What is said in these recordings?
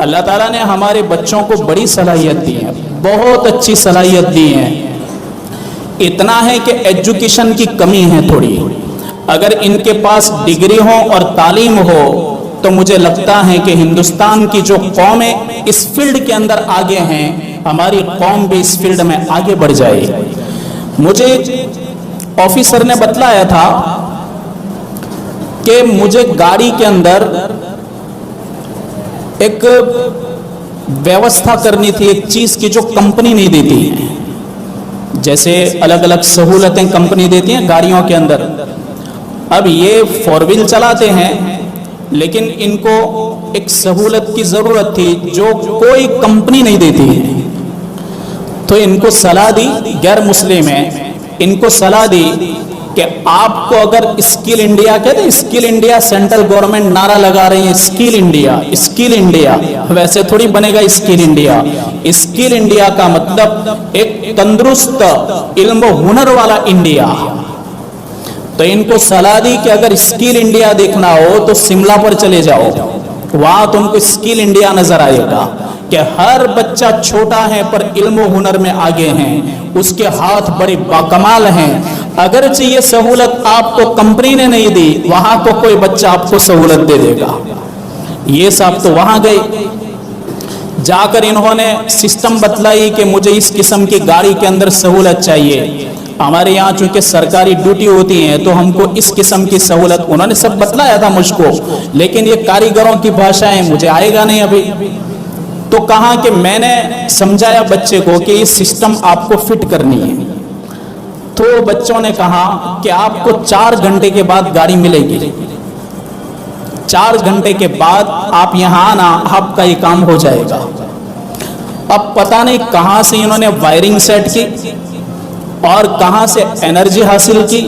अल्लाह ताला ने हमारे बच्चों को बड़ी सलाहियत दी है, बहुत अच्छी सलाहियत दी है। इतना है कि एजुकेशन की कमी है थोड़ी। अगर इनके पास डिग्री हो और तालीम हो तो मुझे लगता है कि हिंदुस्तान की जो कौमें इस फील्ड के अंदर आगे हैं, हमारी कौम भी इस फील्ड में आगे बढ़ जाएगी। मुझे ऑफिसर ने बतलाया था कि मुझे गाड़ी के अंदर एक व्यवस्था करनी थी, एक चीज की जो कंपनी नहीं देती है। जैसे अलग अलग सहूलतें कंपनी देती हैं गाड़ियों के अंदर। अब ये 4 व्हील चलाते हैं, लेकिन इनको एक सहूलत की जरूरत थी जो कोई कंपनी नहीं देती है। तो इनको सलाह दी, गैर मुस्लिम है, इनको सलाह दी कि आपको अगर स्किल इंडिया, कहते हैं स्किल इंडिया, सेंट्रल गवर्नमेंट नारा लगा रही है स्किल इंडिया, स्किल इंडिया। वैसे थोड़ी बनेगा स्किल इंडिया। स्किल इंडिया का मतलब एक तंदुरुस्त इल्म हुनर वाला इंडिया। तो इनको सलाह दी कि अगर स्किल इंडिया देखना हो तो शिमला पर चले जाओ, वहां तुमको स्किल इंडिया नजर आएगा कि हर बच्चा छोटा है पर इल्म हुनर में आगे हैं, उसके हाथ बड़े बाकमाल हैं। अगर चाहिए सहूलत आपको कंपनी ने नहीं दी, वहां तो कोई बच्चा आपको सहूलत दे देगा। ये सब तो वहां गए, जाकर इन्होंने सिस्टम बतलाई कि मुझे इस किस्म की गाड़ी के अंदर सहूलत चाहिए। हमारे यहाँ चूंकि सरकारी ड्यूटी होती है तो हमको इस किस्म की सहूलत उन्होंने सब बतलाया था मुझको, लेकिन ये कारीगरों की भाषा है, मुझे आएगा नहीं अभी। तो कहा कि मैंने समझाया बच्चे को कि ये सिस्टम आपको फिट करनी है। तो बच्चों ने कहा कि आपको 4 घंटे के बाद गाड़ी मिलेगी, 4 घंटे के बाद आप यहाँ आना, आपका ये काम हो जाएगा। अब पता नहीं कहां से इन्होंने वायरिंग सेट की और कहां से एनर्जी हासिल की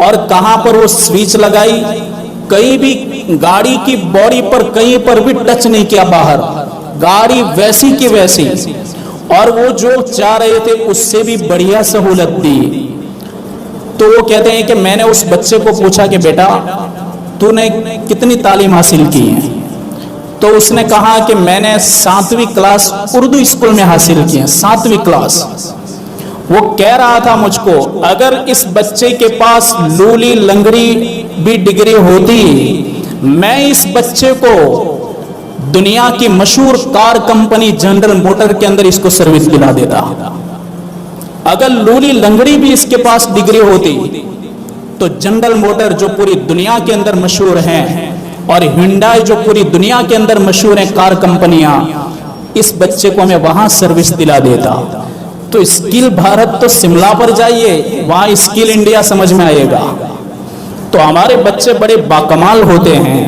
और कहां पर वो स्विच लगाई। कहीं भी गाड़ी की बॉडी पर कहीं पर भी टच नहीं किया बाहर, गाड़ी वैसी की वैसी। और वो जो चाह रहे थे उससे भी बढ़िया सहूलत दी। तो वो कहते हैं कि मैंने उस बच्चे को पूछा कि बेटा तूने कितनी तालीम हासिल की है? तो उसने कहा कि मैंने 7वीं क्लास उर्दू स्कूल में हासिल की है, 7वीं क्लास। वो कह रहा था मुझको, अगर इस बच्चे के पास लूली लंगड़ी भी डिग्री होती, मैं इस बच्चे को दुनिया की मशहूर कार कंपनी जनरल मोटर के अंदर इसको सर्विस दिला देता। अगर लूली लंगड़ी भी इसके पास डिग्री होती तो जनरल मोटर जो पूरी दुनिया के अंदर मशहूर है और हुंडई जो पूरी दुनिया के अंदर मशहूर है कार कंपनियां, इस बच्चे को मैं वहां सर्विस दिला देता। तो स्किल भारत तो शिमला पर जाइए, वहां स्किल इंडिया समझ में आएगा। तो हमारे बच्चे बड़े बाकमाल होते हैं,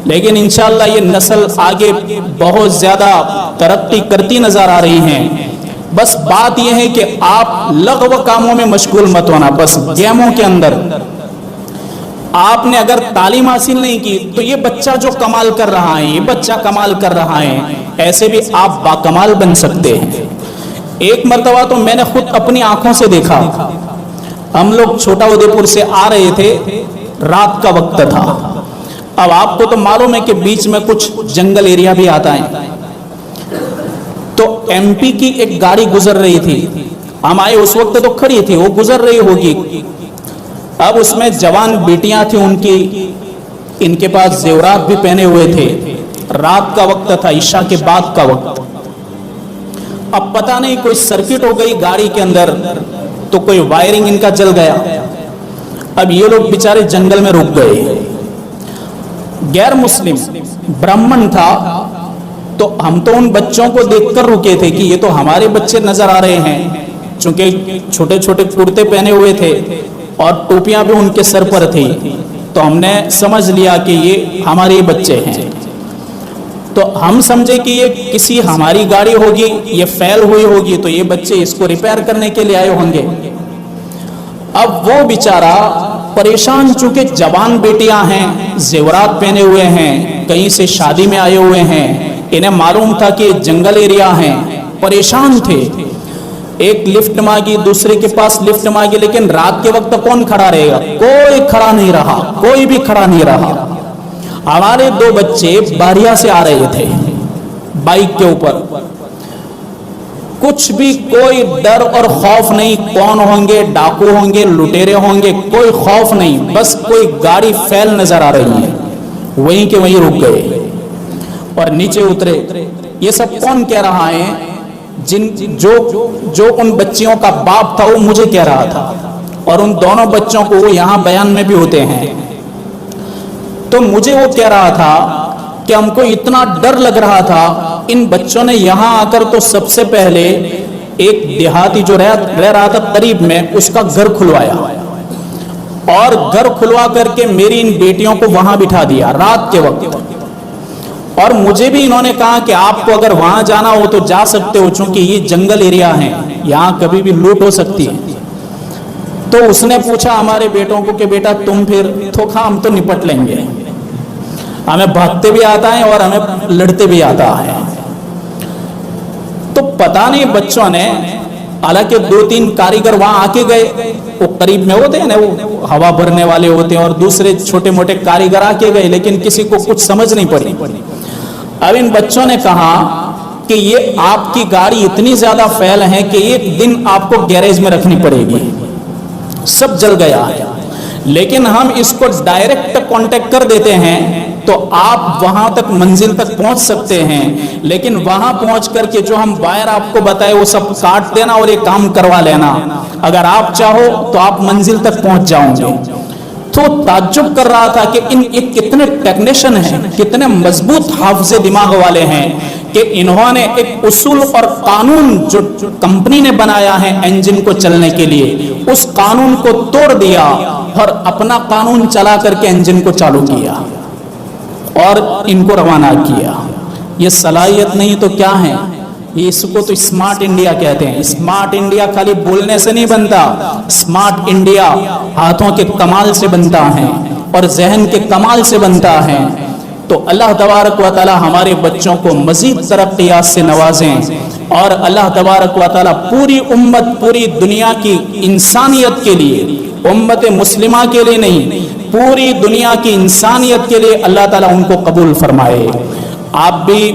लेकिन इंशाअल्लाह ये नस्ल आगे बहुत ज्यादा तरक्की करती नजर आ रही है। बस बात यह है कि आप लग़व कामों में मशगूल मत होना। बस गेमों के अंदर आपने अगर तालीम हासिल नहीं की तो ये बच्चा जो कमाल कर रहा है, ये बच्चा कमाल कर रहा है, ऐसे भी आप बाकमाल बन सकते हैं। एक मर्तबा तो मैंने खुद अपनी आंखों से देखा, हम लोग छोटा उदयपुर से आ रहे थे, रात का वक्त था। अब आपको तो मालूम है कि बीच में कुछ जंगल एरिया भी आता है। तो एमपी की एक गाड़ी गुजर रही थी, हम आए उस वक्त तो खड़ी थी, वो गुजर रही होगी। अब उसमें जवान बेटियां थी उनकी, इनके पास जेवरात भी पहने हुए थे। रात का वक्त था, ईशा के बाद का वक्त। अब पता नहीं कोई सर्किट हो गई गाड़ी के अंदर, तो कोई वायरिंग इनका जल गया। अब ये लोग बेचारे जंगल में रुक गए। गैर मुस्लिम ब्राह्मण था, तो हम तो उन बच्चों को देखकर रुके थे कि ये तो हमारे बच्चे नजर आ रहे हैं, चूंकि छोटे छोटे कुर्ते पहने हुए थे और टोपियां भी उनके सर पर थी। तो हमने समझ लिया कि ये हमारे बच्चे हैं। तो हम समझे कि ये किसी हमारी गाड़ी होगी, ये फेल हुई होगी, तो ये बच्चे इसको रिपेयर करने के लिए आए होंगे। अब वो बेचारा परेशान, चूंकि जवान बेटियां हैं, जेवरात पहने हुए हैं, कहीं से शादी में आए हुए हैं, इन्हें मालूम था कि जंगल एरिया है, परेशान थे। एक लिफ्ट मांगी, दूसरे के पास लिफ्ट मांगी, लेकिन रात के वक्त कौन खड़ा रहेगा? कोई खड़ा नहीं रहा, कोई भी खड़ा नहीं रहा। हमारे 2 बच्चे बारिया से आ रहे थे, बाइक के ऊपर, कुछ भी कोई डर और खौफ नहीं, कौन होंगे, डाकू होंगे, लुटेरे होंगे, कोई खौफ नहीं, बस कोई गाड़ी फैल नजर आ रही है, वहीं के वहीं रुक गए और नीचे उतरे। ये सब कौन कह रहा है? जो उन बच्चियों का बाप था वो मुझे कह रहा था, और उन दोनों बच्चों को वो यहाँ बयान में भी होते हैं। तो मुझे वो कह रहा था कि हमको इतना डर लग रहा था, इन बच्चों ने यहाँ आकर तो सबसे पहले एक देहाती जो रह रहा था करीब में, उसका घर खुलवाया, और घर खुलवा करके मेरी इन बेटियों को वहां बिठा दिया रात के वक्त। और मुझे भी इन्होंने कहा कि आपको अगर वहां जाना हो तो जा सकते हो, चूंकि ये जंगल एरिया है, यहाँ कभी भी लूट हो सकती है। तो उसने पूछा हमारे बेटों को कि बेटा तुम फिर, तो कहा हम तो निपट लेंगे, हमें भागते भी आता है और हमें लड़ते भी आता है। तो पता नहीं बच्चों ने, हालांकि 2-3 कारीगर वहां आके गए, वो करीब में होते हैं ना, वो हवा भरने वाले होते हैं, और दूसरे छोटे मोटे कारीगर आके गए, लेकिन किसी को कुछ समझ नहीं पड़ी। अब इन बच्चों ने कहा कि ये आपकी गाड़ी इतनी ज्यादा फैल है कि एक दिन आपको गैरेज में रखनी पड़ेगी, सब जल गया है, लेकिन हम इसको डायरेक्ट कांटेक्ट कर देते हैं तो आप वहां तक मंजिल तक पहुंच सकते हैं, लेकिन वहां पहुंच करके जो हम वायर आपको बताए वो सब काट देना और ये काम करवा लेना, अगर आप चाहो तो आप मंजिल तक पहुंच जाओगे। तो ताज्जुब कर रहा था कि ये कितने टेक्नीशियन हैं, कितने मजबूत हाफिज़े दिमाग वाले हैं कि इन्होंने एक उसूल और कानून जो कंपनी ने बनाया है इंजन को चलने के लिए, उस कानून को तोड़ दिया और अपना कानून चला करके इंजन को चालू किया और इनको रवाना किया। ये सलाहियत नहीं तो क्या है? इसको तो स्मार्ट इंडिया कहते हैं। स्मार्ट इंडिया खाली बोलने से नहीं बनता, स्मार्ट इंडिया हाथों के कमाल से बनता है और जहन के कमाल से बनता है। तो अल्लाह तबारक व तआला हमारे बच्चों को मजीद तरक्कियात से नवाजें और अल्लाह तबारक व तआला पूरी उम्मत, पूरी दुनिया की इंसानियत के लिए, उम्मत मुस्लिमा के लिए नहीं, पूरी दुनिया की इंसानियत के लिए अल्लाह ताला उनको कबूल फरमाए। आप भी